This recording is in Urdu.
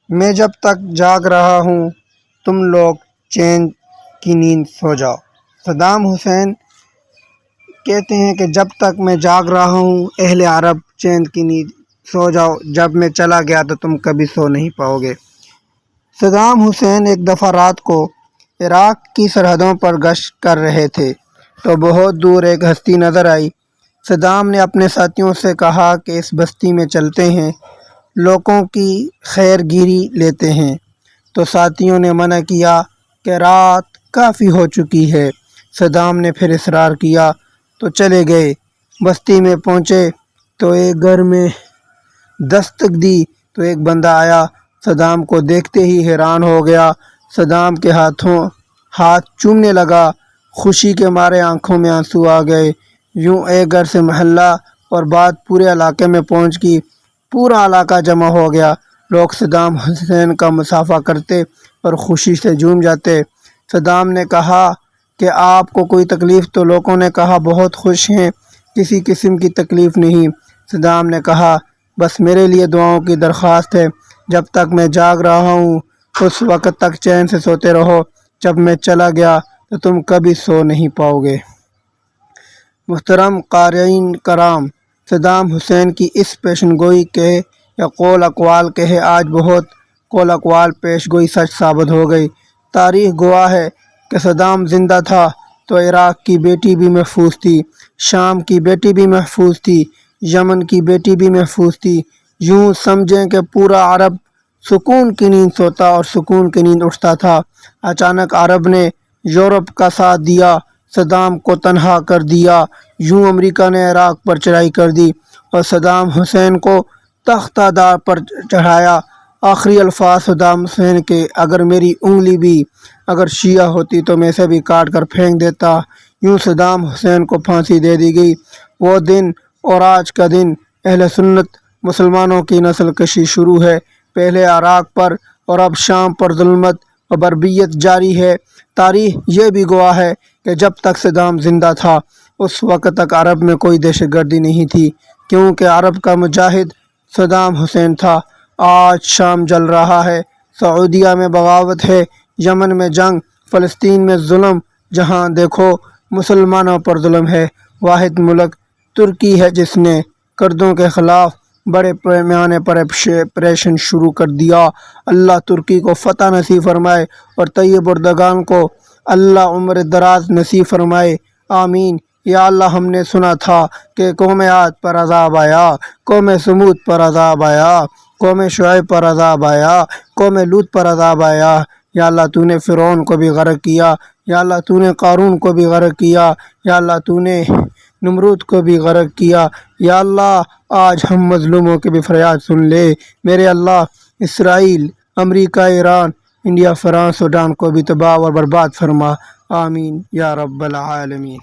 میں جب تک جاگ رہا ہوں تم لوگ چین کی نیند سو جاؤ۔ صدام حسین کہتے ہیں کہ جب تک میں جاگ رہا ہوں اہل عرب چین کی نیند سو جاؤ، جب میں چلا گیا تو تم کبھی سو نہیں پاؤ گے۔ صدام حسین ایک دفعہ رات کو عراق کی سرحدوں پر گشت کر رہے تھے تو بہت دور ایک ہستی نظر آئی۔ صدام نے اپنے ساتھیوں سے کہا کہ اس بستی میں چلتے ہیں، لوگوں کی خیر گیری لیتے ہیں، تو ساتھیوں نے منع کیا کہ رات کافی ہو چکی ہے۔ صدام نے پھر اصرار کیا تو چلے گئے۔ بستی میں پہنچے تو ایک گھر میں دستک دی تو ایک بندہ آیا، صدام کو دیکھتے ہی حیران ہو گیا، صدام کے ہاتھ چومنے لگا، خوشی کے مارے آنکھوں میں آنسو آ گئے۔ یوں ایک گھر سے محلہ اور بات پورے علاقے میں پہنچ گئی، پورا علاقہ جمع ہو گیا، لوگ صدام حسین کا مصافحہ کرتے اور خوشی سے جھوم جاتے۔ صدام نے کہا کہ آپ کو کوئی تکلیف؟ تو لوگوں نے کہا بہت خوش ہیں، کسی قسم کی تکلیف نہیں۔ صدام نے کہا بس میرے لیے دعاؤں کی درخواست ہے، جب تک میں جاگ رہا ہوں اس وقت تک چین سے سوتے رہو، جب میں چلا گیا تو تم کبھی سو نہیں پاؤ گے۔ محترم قارئین کرام، صدام حسین کی اس پیشن گوئی کہے یا قول اقوال کہے، آج بہت قول اقوال پیش گوئی سچ ثابت ہو گئی۔ تاریخ گواہ ہے کہ صدام زندہ تھا تو عراق کی بیٹی بھی محفوظ تھی، شام کی بیٹی بھی محفوظ تھی، یمن کی بیٹی بھی محفوظ تھی۔ یوں سمجھیں کہ پورا عرب سکون کی نیند سوتا اور سکون کی نیند اٹھتا تھا۔ اچانک عرب نے یورپ کا ساتھ دیا، صدام کو تنہا کر دیا۔ یوں امریکہ نے عراق پر چڑھائی کر دی اور صدام حسین کو تختہ دار پر چڑھایا۔ آخری الفاظ صدام حسین کے، اگر میری انگلی بھی اگر شیعہ ہوتی تو میں اسے بھی کاٹ کر پھینک دیتا۔ یوں صدام حسین کو پھانسی دے دی گئی۔ وہ دن اور آج کا دن اہل سنت مسلمانوں کی نسل کشی شروع ہے، پہلے عراق پر اور اب شام پر ظلمت و بربریت جاری ہے۔ تاریخ یہ بھی گواہ ہے کہ جب تک صدام زندہ تھا اس وقت تک عرب میں کوئی دہشت گردی نہیں تھی، کیونکہ عرب کا مجاہد صدام حسین تھا۔ آج شام جل رہا ہے، سعودیہ میں بغاوت ہے، یمن میں جنگ، فلسطین میں ظلم، جہاں دیکھو مسلمانوں پر ظلم ہے۔ واحد ملک ترکی ہے جس نے کردوں کے خلاف بڑے پیمانے پر آپریشن شروع کر دیا۔ اللہ ترکی کو فتح نصیب فرمائے اور طیب اردگان کو اللہ عمر دراز نصیب فرمائے، آمین۔ یا اللہ، ہم نے سنا تھا کہ قوم عاد پر عذاب آیا، قوم سمود پر عذاب آیا، قوم شعیب پر عذاب آیا، قوم لوط پر عذاب آیا۔ یا اللہ تو نے فرعون کو بھی غرق کیا، یا اللہ تو نے قارون کو بھی غرق کیا، یا اللہ تو نے نمرود کو بھی غرق کیا۔ یا اللہ آج ہم مظلوموں کی بھی فریاد سن لے میرے اللہ۔ اسرائیل، امریکہ، ایران، انڈیا، فرانس، سوڈان کو بھی تباہ اور برباد فرما، آمین یا رب العالمین۔